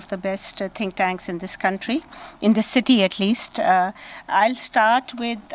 of the best think tanks in this country, in this city at least. I'll start with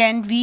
can we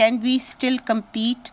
can we still compete?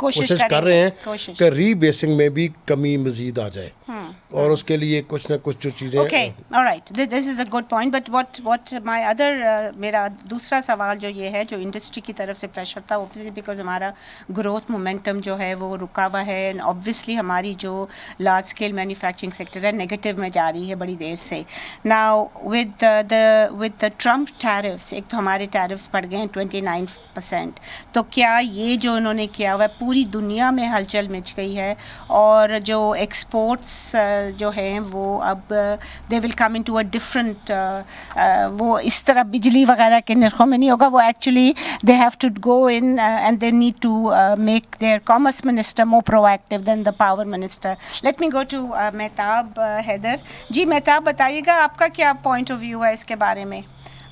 کوشش کر رہے ہیں کہ ری basing میں بھی کمی مزید آ جائے اور اس کے لیے کچھ نہ کچھ جو چیزیں okay all right this is a good point but what my other میرا دوسرا سوال جو یہ ہے جو انڈسٹری کی طرف سے پریشر تھا اوبویسلی بیکاز ہمارا گروتھ مومنٹم جو ہے وہ رکا ہوا ہے اینڈ اوبویسلی ہماری جو لارج اسکیل مینوفیکچرنگ سیکٹر ہے نیگیٹو میں جا رہی ہے بڑی دیر سے. Now with the Trump tariffs ایک تو ہمارے ٹیرفس بڑھ گئے ہیں 29%. تو کیا یہ جو انہوں نے کیا ہوا ہے پوری دنیا میں ہلچل مچ گئی ہے اور جو ایکسپورٹس جو ہیں وہ اب دے ول کم ان ٹو اے ڈفرنٹ وہ اس طرح بجلی وغیرہ کے نرخوں میں نہیں ہوگا وہ actually they have to go in and they need to make their commerce minister more proactive than the power minister. Let me go to Mahtab Haider. جی مہتاب بتائیے گا آپ کا کیا پوائنٹ آف ویو ہے اس کے بارے میں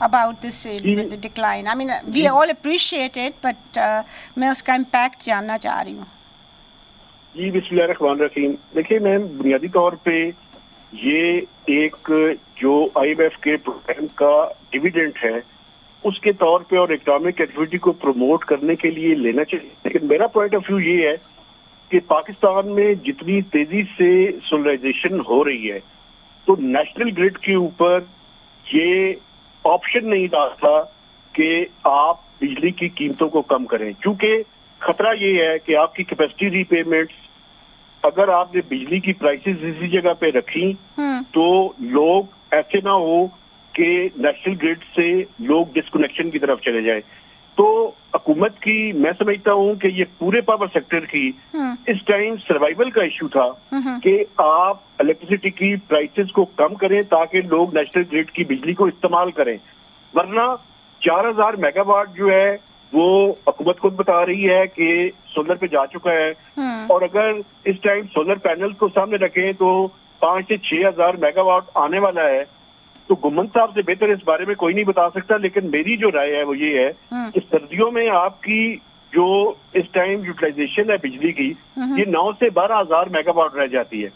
about this decline. I mean we all appreciate it but میں اس کا امپیکٹ جاننا چاہ رہی ہوں. جی بسم اللہ الرحمن الرحیم. دیکھیے میم بنیادی طور پہ یہ ایک جو آئی ایم ایف کے پروگرام کا ڈویڈنڈ ہے اس کے طور پہ اور اکنامک ایکٹیویٹی کو پروموٹ کرنے کے لیے لینا چاہیے. لیکن میرا پوائنٹ آف ویو یہ ہے کہ پاکستان میں جتنی تیزی سے سولرائزیشن ہو رہی ہے تو نیشنل گرڈ کے اوپر یہ آپشن نہیں تھا کہ آپ بجلی کی قیمتوں کو کم کریں کیونکہ خطرہ یہ ہے کہ آپ کی کیپیسٹی ری پیمنٹس اگر آپ نے بجلی کی پرائسز اسی جگہ پہ رکھی تو لوگ ایسے نہ ہو کہ نیشنل گرڈ سے لوگ ڈسکنیکشن کی طرف چلے جائیں. تو حکومت کی میں سمجھتا ہوں کہ یہ پورے پاور سیکٹر کی اس ٹائم سروائیول کا ایشو تھا کہ آپ الیکٹریسٹی کی پرائسز کو کم کریں تاکہ لوگ نیشنل گرڈ کی بجلی کو استعمال کریں. ورنہ 4000 میگا واٹ جو ہے وہ حکومت خود بتا رہی ہے کہ سولر پہ جا چکا ہے اور اگر اس ٹائم سولر پینل کو سامنے رکھیں تو 5 سے 6000 میگا واٹ آنے والا ہے. تو گمن صاحب سے بہتر اس بارے میں کوئی نہیں بتا سکتا لیکن میری جو رائے ہے وہ یہ ہے کہ سردیوں میں آپ کی جو اس ٹائم یوٹیلائزیشن ہے بجلی کی یہ 9 سے 12,000 میگا واٹ رہ جاتی ہے.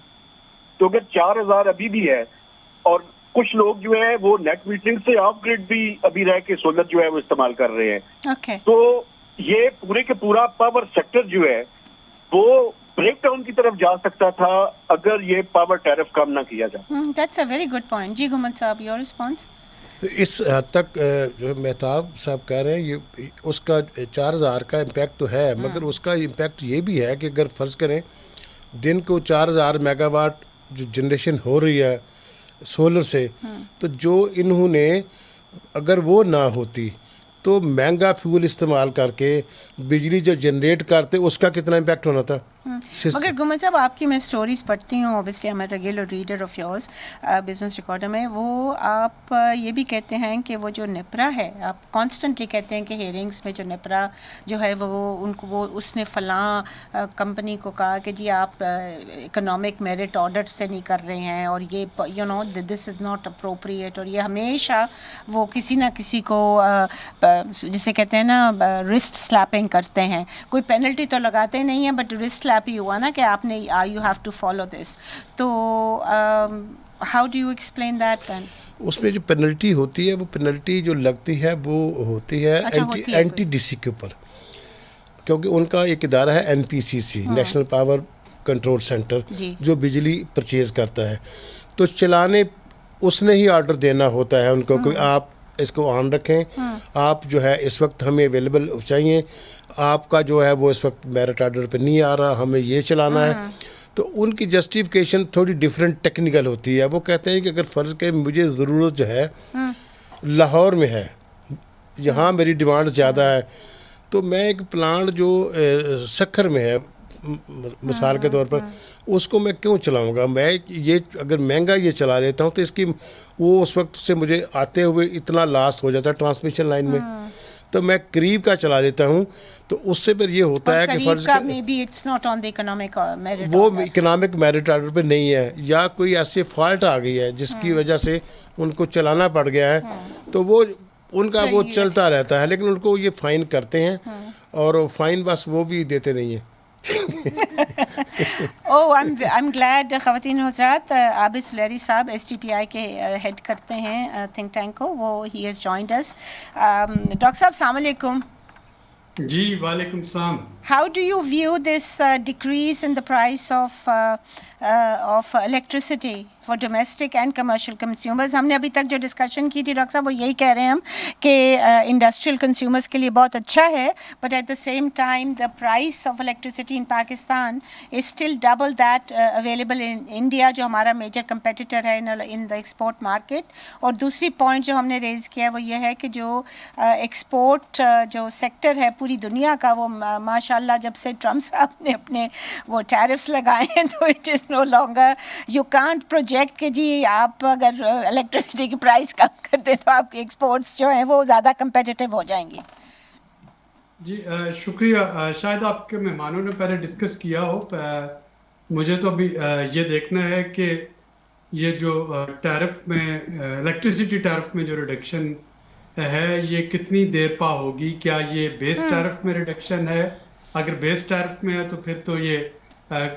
تو اگر 4000 ابھی بھی ہے اور کچھ لوگ جو ہے وہ نیٹ میٹرنگ سے آف گریڈ بھی ابھی رہ کے سولر جو ہے وہ استعمال کر رہے ہیں. تو یہ پورے کے پورا پاور سیکٹر جو ہے وہ بریک ڈاؤن کی طرف جا سکتا تھا اگر یہ پاور ٹیرف کم نہ کیا جائے. That's a very good point. جی گمن صاحب یور رسپانس. اس حد تک جو مہتاب صاحب کہہ رہے ہیں یہ اس کا 4000 کا امپیکٹ تو ہے مگر اس کا امپیکٹ یہ بھی ہے کہ اگر فرض کریں دن کو 4000 میگا واٹ جو جنریشن ہو رہی ہے سولر سے تو جو انہوں نے اگر وہ نہ ہوتی تو مہنگا فیول استعمال کر کے بجلی جو جنریٹ کرتے اس کا کتنا امپیکٹ ہونا تھا. مگر گمن صاحب آپ کی میں اسٹوریز پڑھتی ہوں obviously I'm a regular reader of yours Business Recorder میں وہ آپ یہ بھی کہتے ہیں کہ وہ جو نپرا ہے آپ کانسٹنٹلی کہتے ہیں کہ ہیئرنگس میں جو نپرا جو ہے وہ ان کو وہ اس نے فلاں کمپنی کو کہا کہ جی آپ اکنامک میرٹ آڈٹ سے نہیں کر رہے ہیں اور یہ you know this is not appropriate اور یہ ہمیشہ وہ کسی نہ کسی کو جسے کہتے ہیں نا رسٹ سلیپنگ کرتے ہیں. کوئی پینلٹی تو لگاتے نہیں ہیں بٹ رسٹ سلیپ ہی ہوا نا کہ آپ نے you have to follow this. تو how do you explain that then? اس میں جو پینلٹی ہوتی ہے وہ پینلٹی جو لگتی ہے وہ ہوتی ہے اینٹی ڈی سی کے اوپر کیونکہ ان کا ایک ادارہ ہے این پی سی سی نیشنل پاور کنٹرول سینٹر جو بجلی پرچیز کرتا ہے. تو چلانے اس نے ہی آرڈر دینا ہوتا ہے ان کو کہ آپ اس کو آن رکھیں آپ جو ہے اس وقت ہمیں اویلیبل چاہیے آپ کا جو ہے وہ اس وقت میرٹ آرڈر پہ نہیں آ رہا ہمیں یہ چلانا ہے. تو ان کی جسٹیفیکیشن تھوڑی ڈفرینٹ ٹیکنیکل ہوتی ہے. وہ کہتے ہیں کہ اگر فرض کہ مجھے ضرورت جو ہے لاہور میں ہے یہاں میری ڈیمانڈ زیادہ ہے تو میں ایک پلانٹ جو سکھر میں ہے مثال کے طور پر اس کو میں کیوں چلاؤں گا. میں یہ اگر مہنگا یہ چلا لیتا ہوں تو اس کی وہ اس وقت سے مجھے آتے ہوئے اتنا لاس ہو جاتا ہے ٹرانسمیشن لائن میں تو میں قریب کا چلا لیتا ہوں. تو اس سے پھر یہ ہوتا ہے کہ فرض وہ اکنامک میرٹ آرڈر پہ نہیں ہے یا کوئی ایسی فالٹ آ گئی ہے جس کی وجہ سے ان کو چلانا پڑ گیا ہے تو وہ ان کا وہ چلتا رہتا ہے لیکن ان کو یہ فائن کرتے ہیں اور فائن بس وہ بھی دیتے نہیں ہیں. I'm glad خواتین حضرات عابد سلیری صاحب ایس ٹی پی آئی کے ہیڈ کرتے ہیں تھنک ٹینک کو وہ ہی ہیز جوائنڈ اس. ڈاکٹر صاحب السلام علیکم. جی وعلیکم السلام. How do you view this decrease in the price of electricity for domestic and commercial consumers? ہم نے ابھی تک جو ڈسکشن کی تھی ڈاکٹر صاحب وہ یہی کہہ رہے ہیں ہم کہ انڈسٹریل کنزیومرس کے لیے بہت اچھا ہے, but at the same time the price of electricity in Pakistan is still double that available in India, جو ہمارا میجر کمپیٹیٹر ہے ان دا ایکسپورٹ مارکیٹ. اور دوسری پوائنٹ جو ہم نے ریز کیا ہے وہ یہ ہے کہ جو ایکسپورٹ جو سیکٹر ہے پوری دنیا کا, وہ ماشاء اللہ جب سے ٹرمپ صاحب نے اپنے وہ ٹیرفس لگائے ہیں تو it is no longer you can't project کہ جی آپ اگر الیکٹریسٹی کی پرائس کم کر دیں تو آپ کے ایکسپورٹس جو ہیں وہ زیادہ کمپیٹیٹیو ہو جائیں گی. جی شکریہ. شاید آپ کے مہمانوں نے پہلے ڈسکس کیا ہو, مجھے تو ابھی یہ دیکھنا ہے کہ یہ جو ٹیرف میں الیکٹریسٹی ٹیرف میں جو ریڈکشن ہے یہ کتنی دیر پا ہوگی. کیا یہ بیس ٹیرف میں ریڈکشن ہے؟ اگر بیس ٹیرف میں ہے تو پھر تو یہ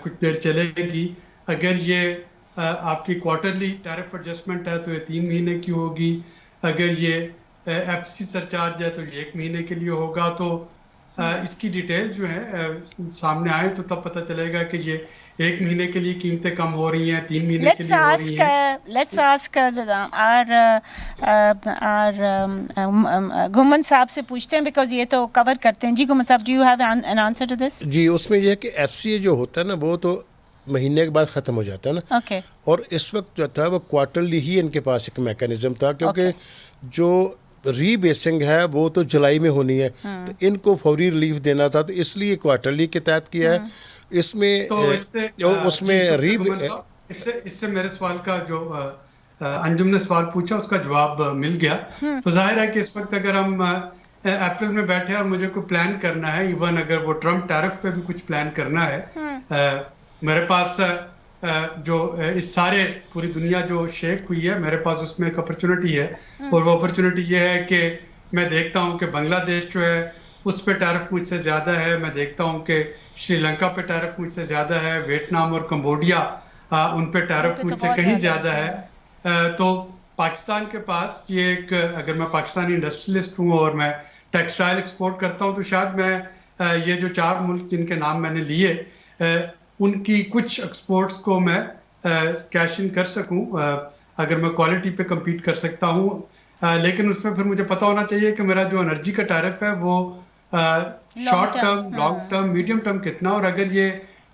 کچھ دیر چلے گی. اگر یہ آپ کی کوارٹرلی ٹیرف ایڈجسٹمنٹ ہے تو یہ 3 مہینے کی ہوگی. اگر یہ ایف سی سرچارج ہے تو یہ 1 مہینے کے لیے ہوگا. تو اس کی ڈیٹیل جو ہے سامنے آئے تو تب پتہ چلے گا کہ یہ 1 مہینے کے لیے قیمتیں کم ہو رہی ہیں, 3 مہینے کے لیے ہو رہی ہیں. Let's ask گھمن صاحب سے پوچھتے ہیں بیکاز یہ تو کور کرتے ہیں. جی گھمن صاحب, do you have an answer to this? جی اس میں یہ ہے کہ ایف سی اے جو ہوتا ہے نا وہ تو مہینے کے بعد ختم ہو جاتا ہے نا. اوکے. اور اس وقت جو تھا وہ کوارٹرلی ہی ان کے پاس ایک میکانزم تھا, کیونکہ جو ری بیسنگ ہے وہ تو جولائی میں ہونی ہے, تو ان کو فوری ریلیف دینا تھا, تو اس لیے کوارٹرلی کے تحت کیا ہے. اس میں اس میں اس سے میرے سوال کا جو انجم نے سوال پوچھا اس کا جواب مل گیا. تو ظاہر ہے کہ اس وقت اگر ہم اپریل میں بیٹھے اور مجھے کوئی پلان کرنا ہے, ایون اگر وہ ٹرمپ ٹیرف پہ بھی کچھ پلان کرنا ہے, میرے پاس جو اس سارے پوری دنیا جو شیک ہوئی ہے میرے پاس اس میں ایک اپرچونٹی ہے, اور وہ اپرچونٹی یہ ہے کہ میں دیکھتا ہوں کہ بنگلہ دیش جو ہے اس پہ ٹیرف مجھ سے زیادہ ہے. میں دیکھتا ہوں کہ شری لنکا پہ ٹیرف مجھ سے زیادہ ہے, ویتنام اور کمبوڈیا ان پہ ٹیرف مجھ سے کہیں زیادہ ہے. تو پاکستان کے پاس یہ ایک, اگر میں پاکستانی انڈسٹریلسٹ ہوں اور میں ٹیکسٹائل ایکسپورٹ کرتا ہوں تو شاید میں یہ جو 4 ملک جن کے نام میں نے لیے ان کی کچھ ایکسپورٹس کو میں کیش ان کر سکوں اگر میں کوالٹی پہ کمپیٹ کر سکتا ہوں. لیکن اس میں پھر مجھے پتہ ہونا چاہیے کہ میرا جو انرجی کا ٹیرف ہے وہ short term, long term, medium term کتنا, اور اگر یہ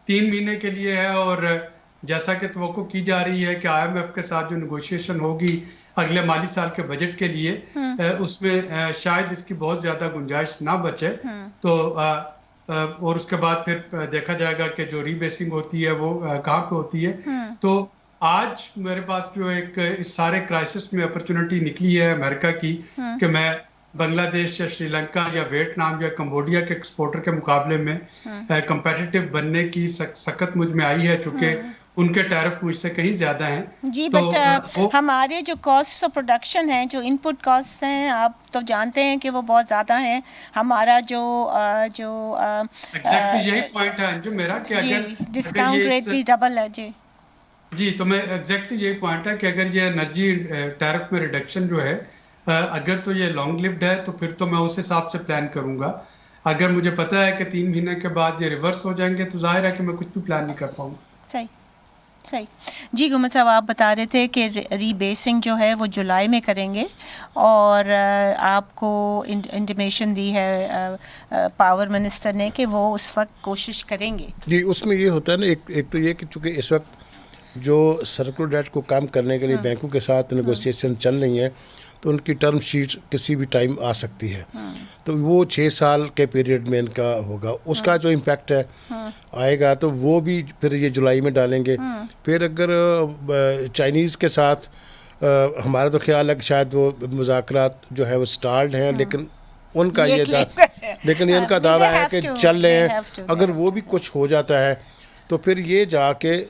3 مہینے کے لیے ہے اور جیسا کہ توقع کی جا رہی ہے کہ آئی ایم ایف کے ساتھ جو نیگوشیشن ہوگی اگلے مالی سال کے بجٹ کے لیے اس میں شاید اس کی بہت زیادہ گنجائش نہ بچے, تو اور اس کے بعد پھر دیکھا جائے گا کہ جو ری بیسنگ ہوتی ہے وہ کہاں پہ ہوتی ہے. تو آج میرے پاس جو ایک اس سارے کرائسس میں اپرچونٹی نکلی ہے امریکہ کی کہ میں بنگلہ دیش یا شری لنکا یا ویتنام یا کمبوڈیا کے ایکسپورٹر کے مقابلے میں کمپیٹیٹیو بننے کی سخت مجھ میں آئی ہے, چونکہ ان کے ٹیرف مجھ سے کہیں زیادہ ہیں. جی بٹ ہمارے جو کاسٹ آف پروڈکشن ہیں, جو ان پٹ کاسٹ ہیں, آپ تو جانتے ہیں کہ وہ بہت زیادہ ہیں. ہمارا جو ایگزیکٹلی یہی پوائنٹ ہے جو میرا کہ اگر ڈسکاؤنٹ ریٹ بھی ڈبل ہے. جی تو میں ایگزیکٹلی یہی پوائنٹ ہے کہ اگر یہ انرجی ٹیرف میں ریڈکشن جو ہے اگر تو یہ لانگ لیوڈ ہے تو پھر تو میں اس حساب سے پلان کروں گا. اگر مجھے پتہ ہے کہ 3 مہینے کے بعد یہ ریورس ہو جائیں گے تو ظاہر ہے کہ میں کچھ بھی پلان نہیں کر پاؤں گا. صحیح. جی گھمن صاحب, آپ بتا رہے تھے کہ ری بیسنگ جو ہے وہ جولائی میں کریں گے, اور آپ کو انٹیمیشن دی ہے پاور منسٹر نے کہ وہ اس وقت کوشش کریں گے. جی اس میں یہ ہوتا ہے نا, ایک تو یہ کہ چونکہ اس وقت جو سرکولر ڈیٹ کو کام کرنے کے لیے بینکوں کے ساتھ نیگوسیشن چل رہی ہیں تو ان کی ٹرم شیٹ کسی بھی ٹائم آ سکتی ہے, تو وہ 6 سال کے پیریڈ میں ان کا ہوگا. اس کا جو امپیکٹ ہے آئے گا تو وہ بھی پھر یہ جولائی میں ڈالیں گے. پھر اگر چائنیز کے ساتھ ہمارا تو خیال ہے کہ شاید وہ مذاکرات جو ہے وہ سٹارڈ ہیں, لیکن ان کا یہ ان کا دعویٰ ہے کہ چل رہے ہیں. اگر وہ بھی کچھ ہو جاتا ہے تو پھر یہ جا کے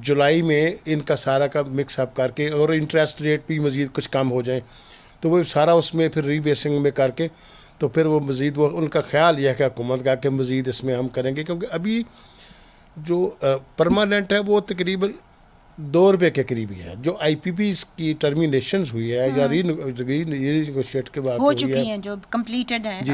جولائی میں ان کا سارا کا مکس اپ کر کے, اور انٹرسٹ ریٹ بھی مزید کچھ کم ہو جائیں تو وہ سارا اس میں پھر ری بیسنگ میں کر کے تو پھر وہ مزید وہ ان کا خیال یہ ہے کہ حکومت کا کہ مزید اس میں ہم کریں گے, کیونکہ ابھی جو پرماننٹ ہے وہ تقریباً $2 کے قریب ہی ہے. جو آئی پی پی کی ٹرمینیشنز ہوئی ہے یا ری نیگوشیٹ کے بعد ہو چکی ہیں جو کمپلیٹڈ ہیں, جی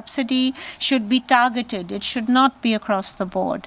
subsidy should be targeted, it should not be across the board.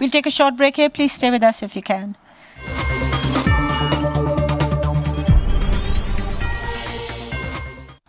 We'll take a short break here. Please stay with us if you can.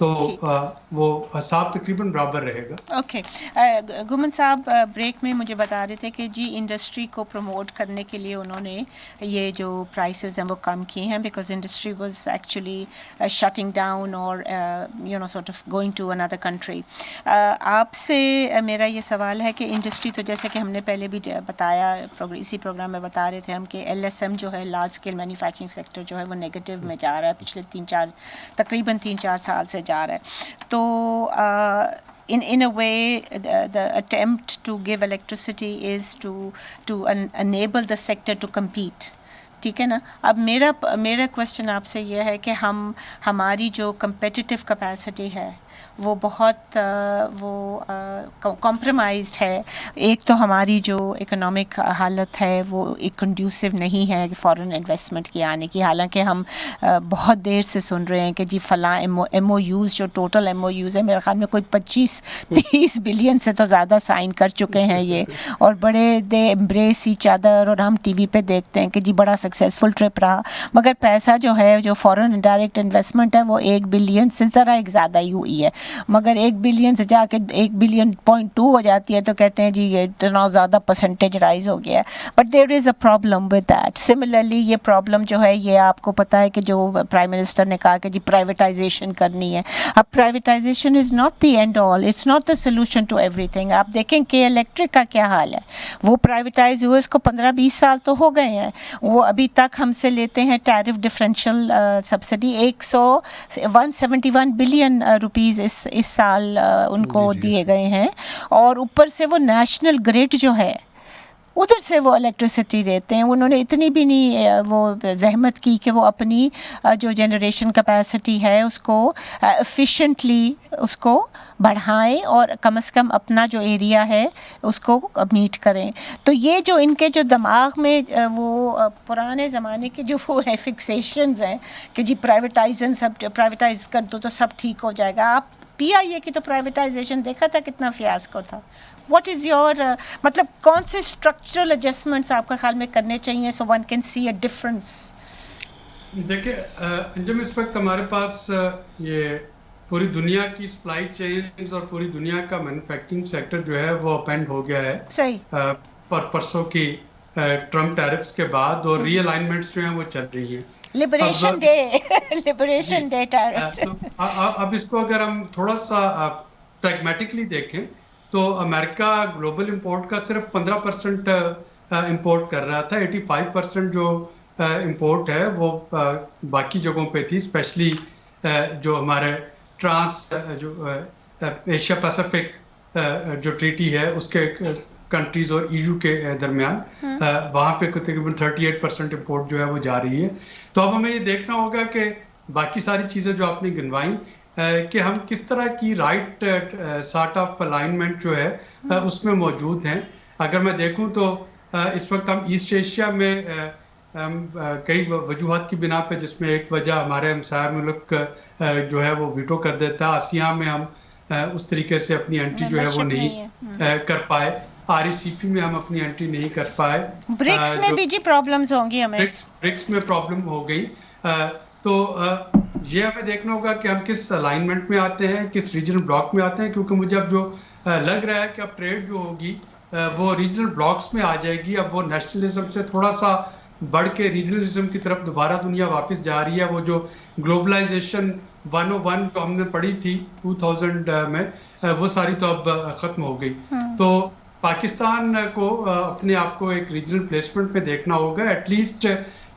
تو وہ حساب تقریباً برابر رہے گا. اوکے گمن صاحب بریک میں مجھے بتا رہے تھے کہ جی انڈسٹری کو پروموٹ کرنے کے لیے انہوں نے یہ جو پرائسز ہیں وہ کم کی ہیں because industry was actually shutting down اور you know sort of going to اندر کنٹری. آپ سے میرا یہ سوال ہے کہ انڈسٹری تو جیسے کہ ہم نے پہلے بھی بتایا اسی پروگرام میں بتا رہے تھے ہم کہ LSM جو ہے لارج اسکیل مینوفیکچرنگ سیکٹر جو ہے وہ نیگیٹو میں جا رہا ہے پچھلے تقریباً 3-4 سال سے جا رہا ہے. تو in a way the attempt to give electricity is to enable the sector to compete. ٹھیک ہے نا. اب میرا کوشچن آپ سے یہ ہے کہ ہماری جو کمپیٹیٹیو کیپیسٹی ہے وہ بہت کمپرومائزڈ ہے. ایک تو ہماری جو اکنامک حالت ہے وہ ایک کنڈیوسو نہیں ہے فارن انویسٹمنٹ کی آنے کی, حالانکہ ہم بہت دیر سے سن رہے ہیں کہ جی فلاں MOUs جو ٹوٹل MOUs ہے میرے خیال میں کوئی 25-30 بلین سے تو زیادہ سائن کر چکے ہیں یہ, اور بڑے دے ایمبریس ایچ ادر, اور ہم ٹی وی پہ دیکھتے ہیں کہ جی بڑا سکسیزفل ٹرپ رہا, مگر پیسہ جو ہے جو فارن انڈائریکٹ انویسٹمنٹ ہے وہ 1 بلین سے ذرا ایک زیادہ ہی ہوئی ہے, مگر 1 بلین سے جا کے 1 بلین 0.2 ہو جاتی ہے تو کہتے ہیں جی یہ اتنا زیادہ پرسنٹیج رائز ہو گیا ہے. But there is a problem with that. Similarly یہ پرابلم جو ہے یہ آپ کو پتہ ہے کہ جو پرائم منسٹر نے کہا کہ جی پرائیویٹائزیشن کرنی ہے. اب privatisation is not the end all, it's not the solution to everything. آپ دیکھیں کہ الیکٹرک کا کیا حال ہے, وہ پرائیویٹائز ہوئے اس کو 15-20 سال تو ہو گئے ہیں, وہ ابھی تک ہم سے لیتے ہیں tariff differential subsidy 171 billion rupees اس سال ان کو دیے گئے ہیں, اور اوپر سے وہ نیشنل گریڈ جو ہے ادھر سے وہ الیکٹریسٹی دیتے ہیں. انہوں نے اتنی بھی نہیں وہ زحمت کی کہ وہ اپنی جو جنریشن کیپیسٹی ہے اس کو ایفیشینٹلی اس کو بڑھائیں اور کم از کم اپنا جو ایریا ہے اس کو میٹ کریں. تو یہ جو ان کے جو دماغ میں وہ پرانے زمانے کے جو وہ ہے فکسیشنز ہیں کہ جی پرائیویٹائز کر دو تو سب ٹھیک ہو جائے گا. آپ PIA کی تو پرائیویٹائزیشن دیکھا تھا کتنا فیاسکو تھا. واٹ از یور مطلب کون سے اسٹرکچرل ایڈجسٹمنٹس آپ کا خیال میں کرنے چاہیے so one can see a difference? دیکھیں انجم, اس وقت ہمارے پاس یہ پوری دنیا کی سپلائی چینز اور پوری دنیا کا مینوفیکچرنگ سیکٹر جو ہے وہ اپینڈ ہو گیا ہے صحیح پرسوں کی ٹرمپ ٹیرفس کے بعد, اور ری الائنمنٹس جو ہیں وہ چل رہی ہیں. Liberation day tariffs. اب اس کو اگر ہم تھوڑا سا پریگمیٹکلی دیکھیں تو امریکہ گلوبل امپورٹ کا صرف 15% امپورٹ کر رہا تھا. 85% جو امپورٹ ہے وہ باقی جگہوں پہ تھی, اسپیشلی جو ہمارے ٹرانس جو ایشیا پیسفک جو ٹریٹی ہے اس کے کنٹریز اور EU کے درمیان, وہاں پہ تقریباً 38% امپورٹ جو ہے وہ جا رہی ہے. تو اب ہمیں یہ دیکھنا ہوگا کہ باقی ساری چیزیں جو آپ نے گنوائیں کہ ہم کس طرح کی رائٹ سارٹ آف الائنمنٹ جو ہے اس میں موجود ہیں. اگر میں دیکھوں تو اس وقت ہم ایسٹ ایشیا میں کئی وجوہات کی بنا پہ, جس میں ایک وجہ ہمارے ہمسایہ ملک جو ہے وہ ویٹو کر دیتا ہے. آسیان میں ہم اس طریقے سے اپنی انٹری جو ہے وہ نہیں کر پائے. RECP میں ہم اپنی انٹری نہیں کر پائے. برکس میں بھی جی پرابلمز ہوں گی, ہمیں برکس میں پرابلم ہو گئی. تو یہ ہمیں دیکھنا ہوگا کہ ہم کس الائنمنٹ میں آتے ہیں, کس ریجنل بلاک میں آتے ہیں, کیونکہ مجھے اب جو لگ رہا ہے کہ اب ٹریڈ جو ہوگی وہ ریجنل بلاکس میں آ جائے گی. اب وہ نیشنلزم سے تھوڑا سا بڑھ کے ریجنلزم کی طرف دوبارہ دنیا واپس جا رہی ہے. وہ جو گلوبلائزیشن 101 جو ہم نے پڑھی تھی 2000 میں, وہ ساری تو اب ختم ہو گئی. تو پاکستان کو اپنے آپ کو ایک ریجنل پلیسمنٹ میں دیکھنا ہوگا. ایٹ لیسٹ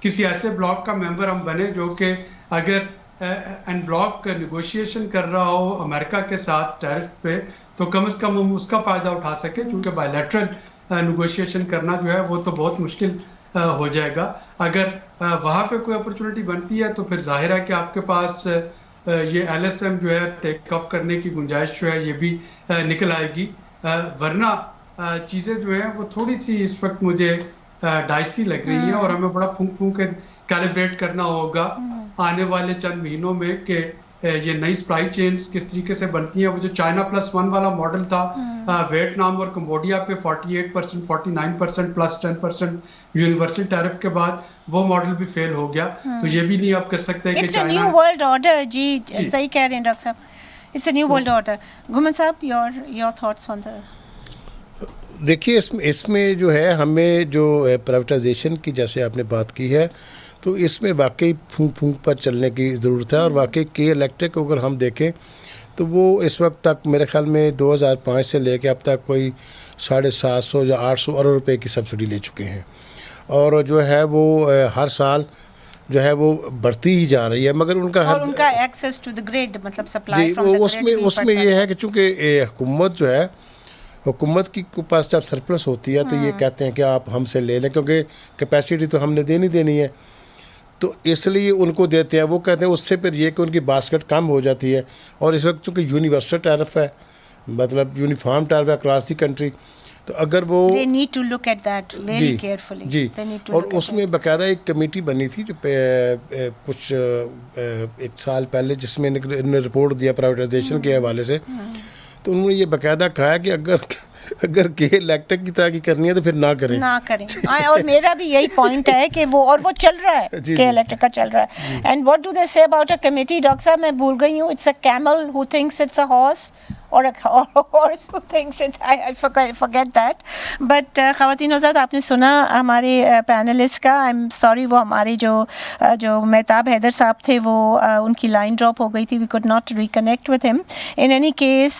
کسی ایسے بلاک کا ممبر ہم بنے جو کہ اگر این بلاک نیگوشیشن کر رہا ہو امریکہ کے ساتھ ٹیرف پہ, تو کم از کم ہم اس کا فائدہ اٹھا سکیں, کیونکہ بائی لیٹرل نیگوشیشن کرنا جو ہے وہ تو بہت مشکل ہو جائے گا. اگر وہاں پہ کوئی اپرچونٹی بنتی ہے تو پھر ظاہر ہے کہ آپ کے پاس یہ LSM جو ہے ٹیک آف کرنے کی گنجائش جو ہے یہ بھی نکل آئے گی. ورنہ چیزیں جو ہیں وہ تھوڑی سی اس وقت مجھے ڈائسی لگ رہی ہیں, اور ہمیں بڑا پھونک کے کیلیبریٹ کرنا ہوگا آنے والے چند مہینوں میں کہ یہ نئی سپلائی چینز کس طریقے سے بنتی ہیں. وہ جو چائنا +1 والا ماڈل تھا ویتنام اور کمبوڈیا پہ 48%, 49% پلس 10% یونیورسل ٹیرف کے بعد وہ ماڈل بھی فیل ہو گیا. تو یہ بھی نہیں آپ کر سکتے کہ it's a new world order. جی صحیح کہہ رہے ہیں ڈاکٹر صاحب, it's a new world order. Ghuman صاحب, یور تھاٹس آن دا. دیکھیے اس میں جو ہے ہمیں جو پرائیویٹائزیشن کی جیسے آپ نے بات کی ہے تو اس میں واقعی پھونک پر چلنے کی ضرورت ہے. اور واقعی کے الیکٹرک کو اگر ہم دیکھیں تو وہ اس وقت تک میرے خیال میں 2005 سے لے کے اب تک کوئی 750 یا 800 ارب روپے کی سبسڈی لے چکے ہیں, اور جو ہے وہ ہر سال جو ہے وہ بڑھتی ہی جا رہی ہے. مگر ان کا ایکسیس ٹو دی گریڈ, مطلب سپلائی فرام جی اس میں یہ ہے کہ چونکہ حکومت جو ہے, حکومت کی پاس جب سرپلس ہوتی ہے تو یہ کہتے ہیں کہ آپ ہم سے لے لیں, کیونکہ کیپیسٹی تو ہم نے دینی ہے, تو اس لیے ان کو دیتے ہیں. وہ کہتے ہیں اس سے پھر یہ کہ ان کی باسکٹ کم ہو جاتی ہے. اور اس وقت چونکہ یونیورسل ٹیرف ہے, مطلب یونیفارم ٹیرف ہے اکراس دی کنٹری, تو اگر وہ they need to look at that very carefully. جی, اور اس میں باقاعدہ ایک کمیٹی بنی تھی جو کچھ 1 سال پہلے, جس میں انہوں نے رپورٹ دیا پرائیویٹائزیشن کے حوالے سے. تو انہوں نے یہ باقاعدہ کہا کہ اگر کے الیکٹرک کی طرح کی کرنی ہے تو پھر نہ کریں. اور میرا بھی یہی پوائنٹ ہے کہ وہ چل رہا ہے, کے الیکٹرک کا چل رہا ہے. اینڈ واٹ ڈو دے سے اباؤٹ اے کمیٹی؟ ڈاکٹر صاحب میں بھول گئی ہوں, it's a camel who thinks it's a horse, اور horse who thinks it, I forget that. But خواتین حضرات, آپ نے سنا ہمارے پینلسٹ کا. I'm sorry, وہ ہمارے جو مہتاب حیدر صاحب تھے وہ ان کی لائن ڈراپ ہو گئی تھی. We could not reconnect with him. In any case,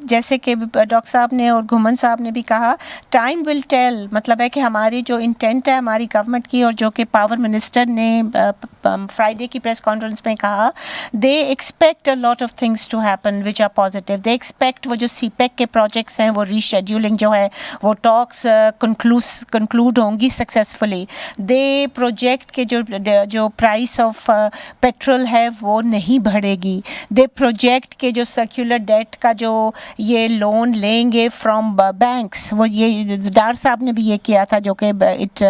جیسے کہ ڈاکٹر صاحب نے اور گھومن صاحب نے بھی کہا, ٹائم ول ٹیل. مطلب ہے کہ ہماری جو انٹینٹ ہے ہماری گورنمنٹ کی, اور جو کہ پاور منسٹر نے فرائیڈے کی پریس کانفرنس میں کہا, they expect a lot of things to happen which are positive. They expect وہ جو سی پیک کے پروجیکٹس ہیں وہ ری شیڈیولنگ جو ہے وہ ٹاکس کنکلوڈ ہوں گی سکسیزفلی. دے پروجیکٹ کے جو پرائس آف پیٹرول ہے وہ نہیں بڑھے گی. دے پروجیکٹ کے جو سرکولر ڈیٹ کا جو یہ لون لیں گے فرام بینکس, وہ یہ ڈار صاحب نے بھی یہ کیا تھا جو کہ it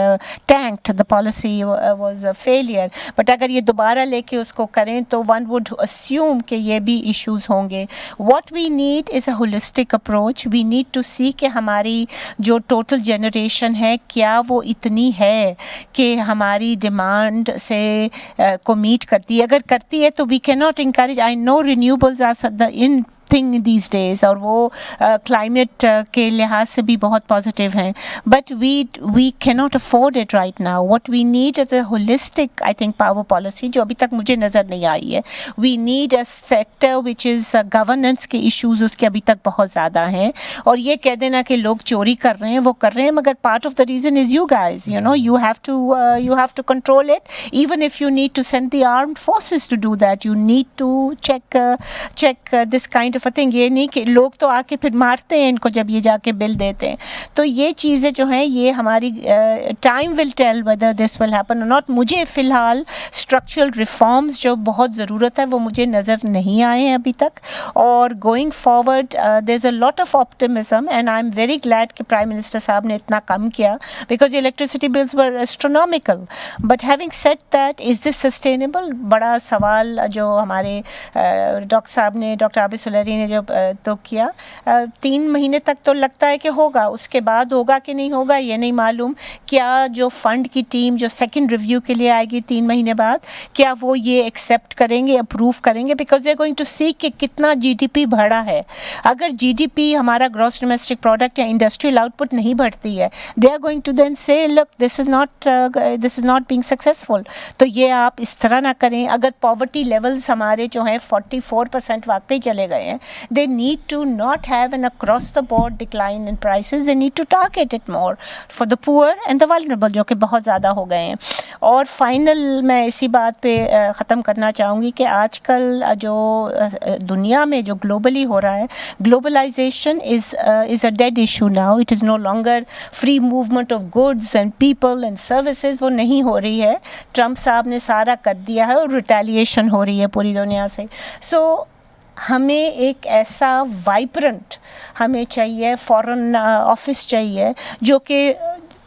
tanked, the policy was a failure. But اگر یہ دوبارہ لے کے اس کو کریں تو ون وڈ اسیوم کہ یہ بھی ایشوز ہوں گے. What we need is a holistic approach. We need to see کہ ہماری جو ٹوٹل جنریشن ہے کیا وہ اتنی ہے کہ ہماری ڈیمانڈ سے کو میٹ کرتی ہے. اگر کرتی ہے تو وی کی not encourage. I know renewables are the in thing these days, اور وہ کلائمیٹ کے لحاظ سے بھی بہت پازیٹیو ہیں, بٹ وی کی not afford it right now. What we need is a holistic I think power policy, جو ابھی تک مجھے نظر نہیں آئی ہے. We need a sector which is governance کے ایشوز اس کے ابھی تک بہت زیادہ ہیں. اور یہ کہہ دینا کہ لوگ چوری کر رہے ہیں, وہ کر رہے ہیں, مگر part of the reason is you guys. You know you have to control it. Even if you need to send the armed forces to do that, you need to check this kind of a thing. یہ نہیں کہ لوگ تو آ کے پھر مارتے ہیں ان کو جب یہ جا کے بل دیتے ہیں. تو یہ چیزیں جو ہیں یہ ہماری time will tell whether this will happen اور ناٹ. مجھے فی الحال اسٹرکچرل ریفارمز جو بہت ضرورت ہے وہ مجھے نظر نہیں آئے ہیں ابھی تک. اور going forward there is a lot of optimism, and I am very glad کہ پرائم منسٹر صاحب نے اتنا کم کیا, because electricity bills were astronomical. But having said that, is this sustainable? بڑا سوال جو ہمارے ڈاکٹر صاحب نے, ڈاکٹر عابد سلیری نے جو تو کیا. 3 مہینے تک تو لگتا ہے کہ ہوگا, اس کے بعد ہوگا کہ نہیں ہوگا یہ نہیں معلوم. کیا جو فنڈ کی ٹیم جو سیکنڈ ریویو کے لیے آئے گی 3 مہینے بعد, کیا وہ یہ ایکسیپٹ کریں گے, اپروو کریں گے؟ Because they are going to see کہ کتنا جی ڈی پی بڑھا ہے. اگر جی ڈی پی ہمارا گراس ڈومیسٹک پروڈکٹ یا انڈسٹریل آؤٹ پٹ نہیں بڑھتی ہے, دے آر گوئنگ ٹو دین سے لک دس از ناٹ بینگ سکسیزفل. تو یہ آپ اس طرح نہ کریں. اگر پاورٹی لیولز ہمارے جو ہیں 44% واقعی چلے گئے ہیں, they need to not have an across the board decline in prices. They need to target it more for the poor and the vulnerable, جو کہ بہت زیادہ ہو گئے ہیں. اور فائنل میں اسی بات پہ ختم کرنا چاہوں گی کہ آج کل جو دنیا میں جو گلوبلی ہو رہا ہے, globalisation is a dead issue now. It is no longer free movement of goods and people and services. وہ نہیں ہو رہی ہے. ٹرمپ صاحب نے سارا کر دیا ہے اور ریٹیلیشن ہو رہی ہے پوری دنیا سے. سو ہمیں ایک ایسا وائبرنٹ ہمیں چاہیے, فارن آفس چاہیے جو کہ